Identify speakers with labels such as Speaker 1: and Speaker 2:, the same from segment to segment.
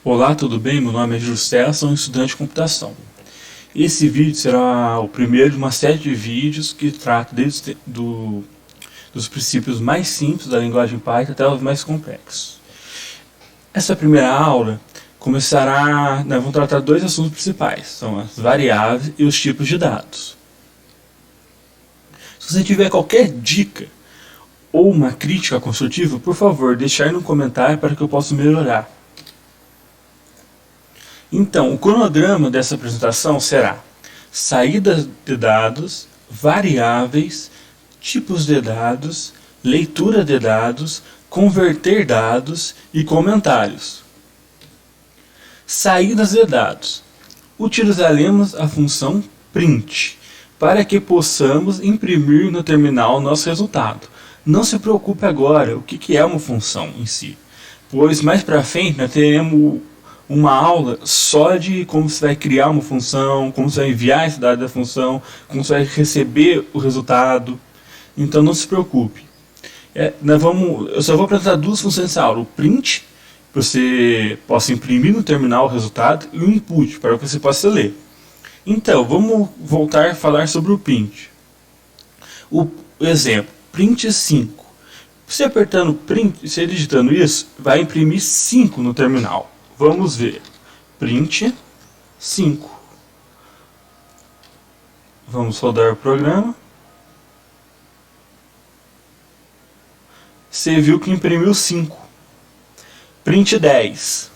Speaker 1: Olá, tudo bem? Meu nome é Juscelio, sou um estudante de computação. Esse vídeo será o primeiro de uma série de vídeos que trata dos princípios mais simples da linguagem Python até os mais complexos. Essa primeira aula nós vamos tratar dois assuntos principais, são as variáveis e os tipos de dados. Se você tiver qualquer dica ou uma crítica construtiva, por favor, deixe aí no comentário para que eu possa melhorar. Então, o cronograma dessa apresentação será saída de dados, variáveis, tipos de dados, leitura de dados, converter dados e comentários. Saídas de dados. Utilizaremos a função print para que possamos imprimir no terminal nosso resultado. Não se preocupe agora o que é uma função em si, pois mais para frente nós teremos uma aula só de como você vai criar uma função, como você vai enviar esse dado da função, como você vai receber o resultado. Então não se preocupe. Eu só vou apresentar duas funções nessa aula: o print, para você possa imprimir no terminal o resultado, e o input, para que você possa ler. Então, vamos voltar a falar sobre o print. O exemplo, print 5. Você apertando print, você digitando isso, vai imprimir 5 no terminal. Vamos ver. Print 5. Vamos rodar o programa. Você viu que imprimiu 5. Print 10.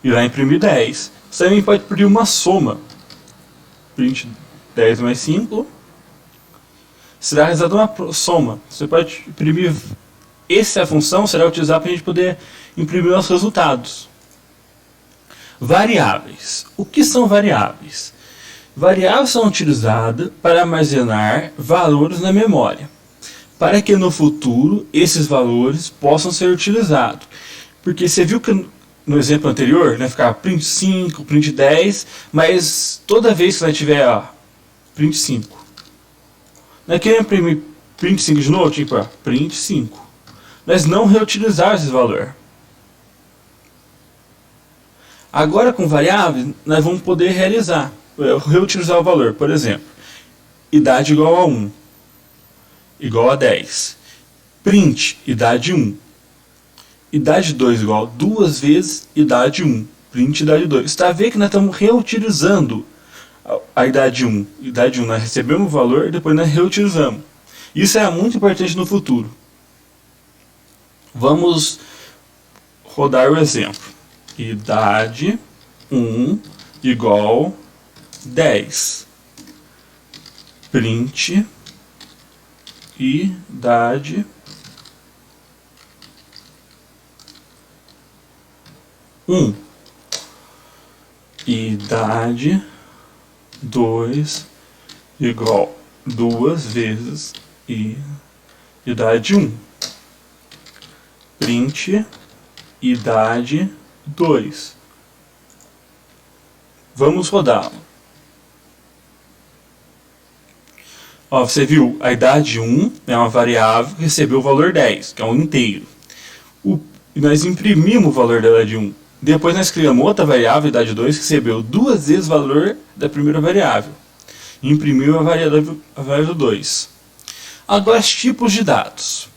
Speaker 1: E vai imprimir 10. Você também pode pedir uma soma. Print 10 mais 5. Será realizada uma soma. Você pode imprimir. Essa função será utilizada para a gente poder imprimir os resultados. Variáveis. O que são variáveis? Variáveis são utilizadas para armazenar valores na memória, para que no futuro esses valores possam ser utilizados. Porque você viu que no exemplo anterior, né, ficava print 5, print 10, mas toda vez que nós tiver print 5, nós queremos imprimir print 5 de novo, tipo print 5. Nós não reutilizar esse valor. Agora com variáveis, nós vamos poder reutilizar o valor. Por exemplo, idade igual a 1, igual a 10. Print, idade 1. Idade 2 igual a 2 vezes idade 1. Print, idade 2. Você está vendo que nós estamos reutilizando a idade 1. Idade 1, nós recebemos o valor e depois nós reutilizamos. Isso é muito importante no futuro. Vamos rodar o exemplo. Idade 1 igual 10. Print idade 1. Idade 2 igual 2 vezes idade 1. Print idade 2. Vamos rodar. Você viu, a idade 1 é uma variável que recebeu o valor 10, que é um inteiro. E nós imprimimos o valor da idade 1. Depois nós criamos outra variável, idade 2, que recebeu 2 vezes o valor da primeira variável. E imprimiu a variável 2. Agora, os tipos de dados.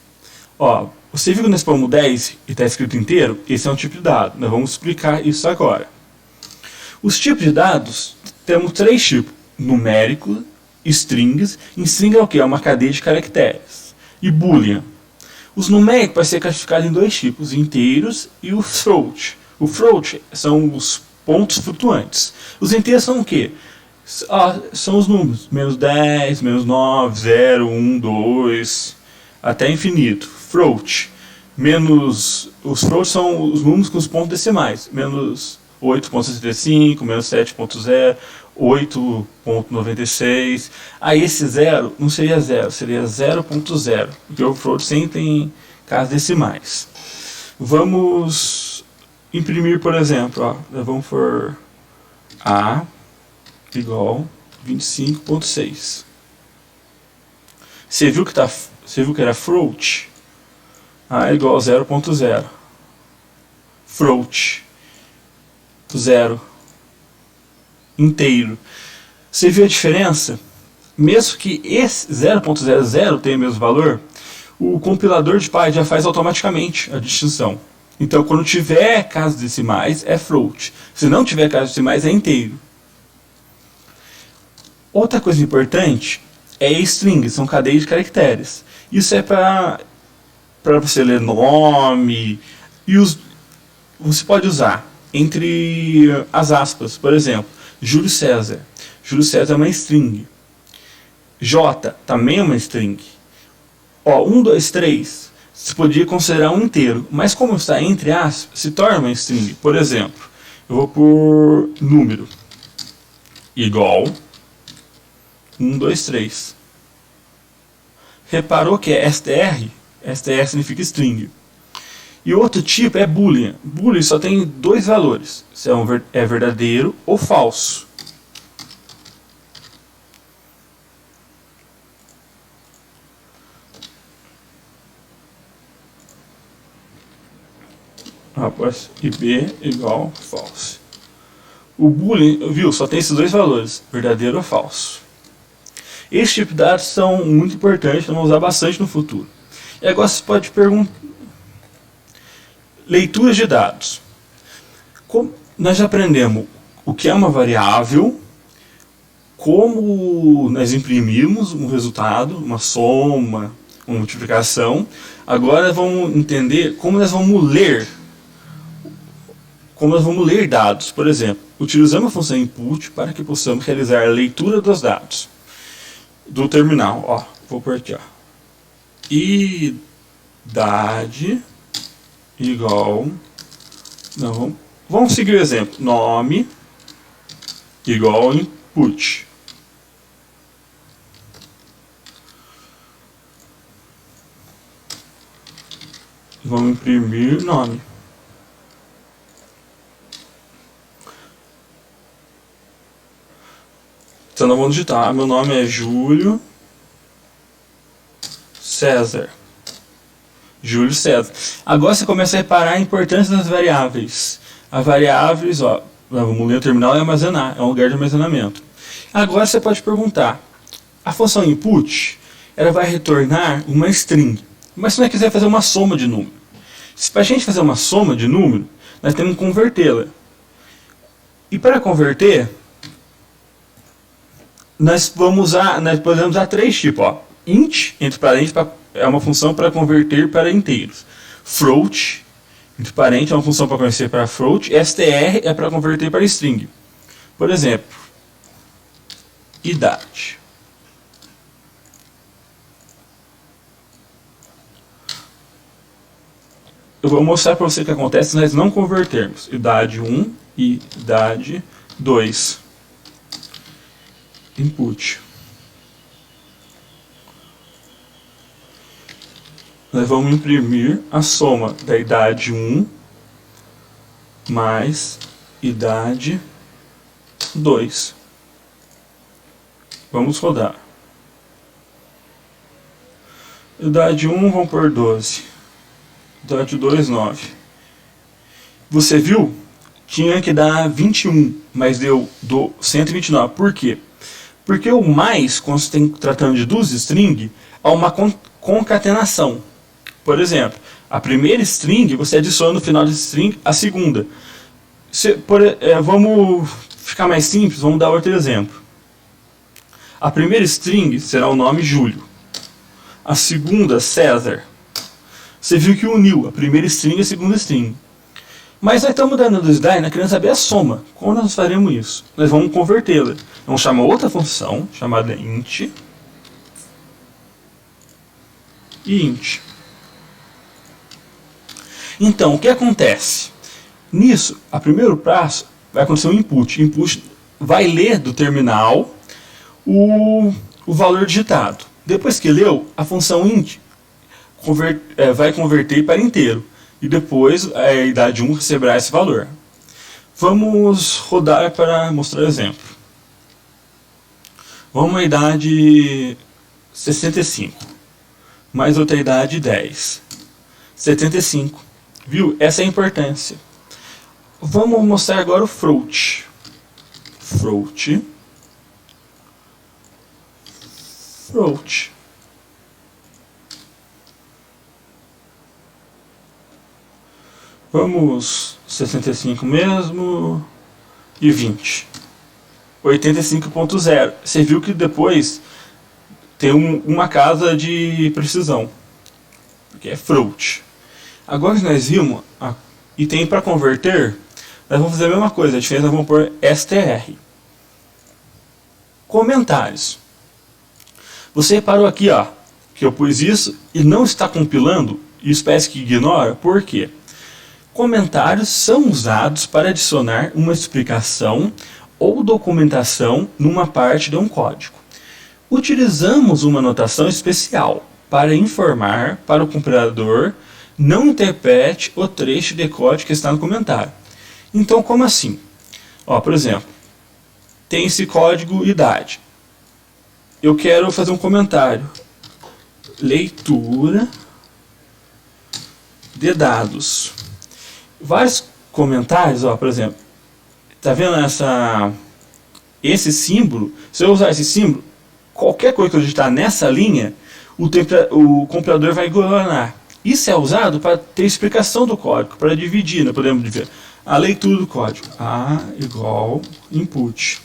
Speaker 1: Você viu que nós pomos 10 e está escrito inteiro? Esse é um tipo de dado. Nós vamos explicar isso agora. Os tipos de dados, temos 3 tipos. Numérico, strings. String é o quê? É uma cadeia de caracteres. E boolean. Os numéricos podem ser classificados em 2 tipos, inteiros e o float. O float são os pontos flutuantes. Os inteiros são o quê? São os números. Menos 10, menos 9, 0, 1, 2, até infinito. Float. Os floats são os números com os pontos decimais. Menos 8.65, menos 7.0, 8.96. Aí esse 0 não seria 0, seria 0.0, porque o float sempre tem casas decimais. Vamos imprimir, por exemplo, vamos for A igual 25.6. Você viu que era float? A igual a 0.0. Float. 0. Inteiro. Você viu a diferença? Mesmo que esse 0.00 tenha o mesmo valor, o compilador de Python já faz automaticamente a distinção. Então, quando tiver casas decimais, é float. Se não tiver casas decimais, é inteiro. Outra coisa importante é string, são cadeias de caracteres. Isso é para você ler nome, e você pode usar entre as aspas, por exemplo, Júlio César. Júlio César é uma string. J também é uma string. 1, 2, 3 se podia considerar um inteiro, mas como está entre aspas, se torna uma string. Por exemplo, eu vou por número igual 1, 2, 3. Reparou que é str? Str significa string. E outro tipo é boolean. Boolean só tem dois valores, se é verdadeiro ou falso. E B igual false. O boolean, viu, só tem esses dois valores, verdadeiro ou falso. Esse tipo de dados são muito importantes, vamos usar bastante no futuro. E agora você pode perguntar: leituras de dados. Nós já aprendemos o que é uma variável, como nós imprimimos um resultado, uma soma, uma multiplicação. Agora vamos entender como nós vamos ler. Como nós vamos ler dados. Por exemplo, utilizamos a função input para que possamos realizar a leitura dos dados do terminal. Vou por aqui. Idade igual... Não, vamos seguir o exemplo. Nome igual input. Vamos imprimir nome. Então nós vamos digitar: meu nome é Júlio César. Júlio César. Agora você começa a reparar a importância das variáveis. As variáveis, vamos ler o terminal e armazenar, é um lugar de armazenamento. Agora você pode perguntar: a função input, ela vai retornar uma string. Mas se nós quiser fazer uma soma de número, para a gente fazer uma soma de número, nós temos que convertê-la. E para converter, nós podemos usar três tipos. Int, entre parênteses, é uma função para converter para inteiros. Float, entre parênteses, é uma função para converter para float. Str é para converter para string. Por exemplo, idade. Eu vou mostrar para você o que acontece se nós não convertermos. Idade 1 e idade 2. Input. Nós vamos imprimir a soma da idade 1 mais idade 2. Vamos rodar. Idade 1, vamos por 12. Idade 2, 9. Você viu? Tinha que dar 21, mas deu 129. Por quê? Porque o mais, quando você tem tratando de duas strings, há uma concatenação. Por exemplo, a primeira string, você adiciona no final da string a segunda. Vamos ficar mais simples, vamos dar outro exemplo. A primeira string será o nome Júlio. A segunda, César. Você viu que uniu a primeira string e a segunda string. Mas nós estamos dando dos dados, nós queremos saber a soma. Como nós faremos isso? Nós vamos convertê-la. Vamos chamar outra função, chamada int. E int. Então, o que acontece? Nisso, a primeiro passo, vai acontecer um input. Input vai ler do terminal o valor digitado. Depois que leu, a função int vai converter para inteiro. E depois a idade 1 receberá esse valor. Vamos rodar para mostrar o exemplo. Vamos à idade 65, mais outra idade 10. 75. Viu? Essa é a importância. Vamos mostrar agora o float. Float. Vamos 65 mesmo e 20. 85.0. Você viu que depois tem uma casa de precisão, que é float. Agora que nós vimos, e tem para converter, nós vamos fazer a mesma coisa, a diferença nós vamos pôr str. Comentários. Você reparou aqui, ó, que eu pus isso e não está compilando, isso parece que ignora, por quê? Comentários são usados para adicionar uma explicação ou documentação numa parte de um código. Utilizamos uma notação especial para informar para o compilador não interprete o trecho de código que está no comentário. Então, como assim? Ó, por exemplo, tem esse código idade. Eu quero fazer um comentário. Leitura de dados. Vários comentários, ó, por exemplo, tá vendo esse símbolo? Se eu usar esse símbolo, qualquer coisa que eu digitar nessa linha, o compilador vai ignorar. Isso é usado para ter explicação do código, para dividir, né? Podemos dizer a leitura do código. A igual input.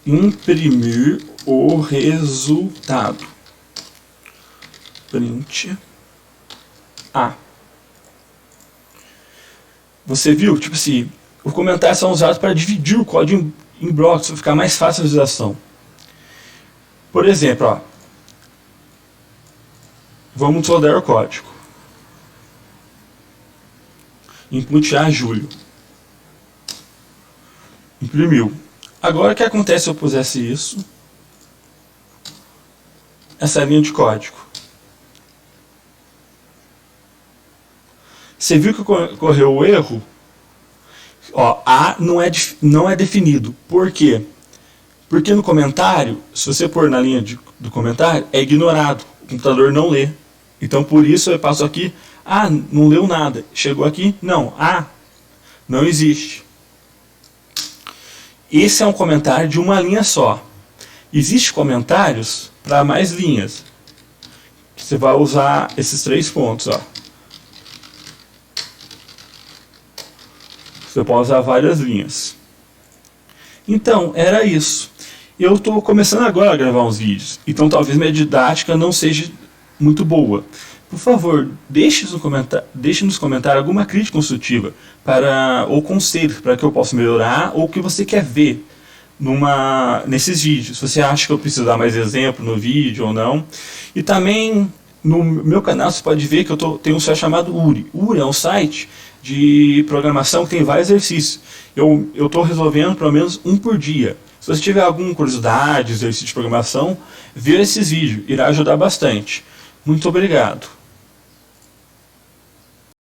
Speaker 1: Imprimir o resultado. Print A. Você viu? Tipo assim, os comentários são usados para dividir o código em blocos, para ficar mais fácil a visualização. Por exemplo, ó, vamos soldar o código. Input A, julho. Imprimiu. Agora o que acontece se eu pusesse isso? Essa linha de código. Você viu que ocorreu o erro? Ó, A não é definido. Por quê? Porque no comentário, se você pôr na linha do comentário, é ignorado. O computador não lê. Então por isso eu passo aqui, não leu nada. Chegou aqui, não, não existe. Esse é um comentário de uma linha só. Existem comentários para mais linhas. Você vai usar esses 3 pontos, ó. Você pode usar várias linhas. Então, era isso. Eu estou começando agora a gravar uns vídeos, então talvez minha didática não seja muito boa. Por favor, deixe nos comentários alguma crítica construtiva ou conselhos para que eu possa melhorar ou o que você quer ver nesses vídeos. Se você acha que eu preciso dar mais exemplo no vídeo ou não. E também no meu canal você pode ver que eu tenho um site chamado URI. URI é um site de programação que tem vários exercícios. Eu estou resolvendo pelo menos um por dia. Se você tiver alguma curiosidade, exercício de programação, veja esses vídeos, irá ajudar bastante. Muito obrigado.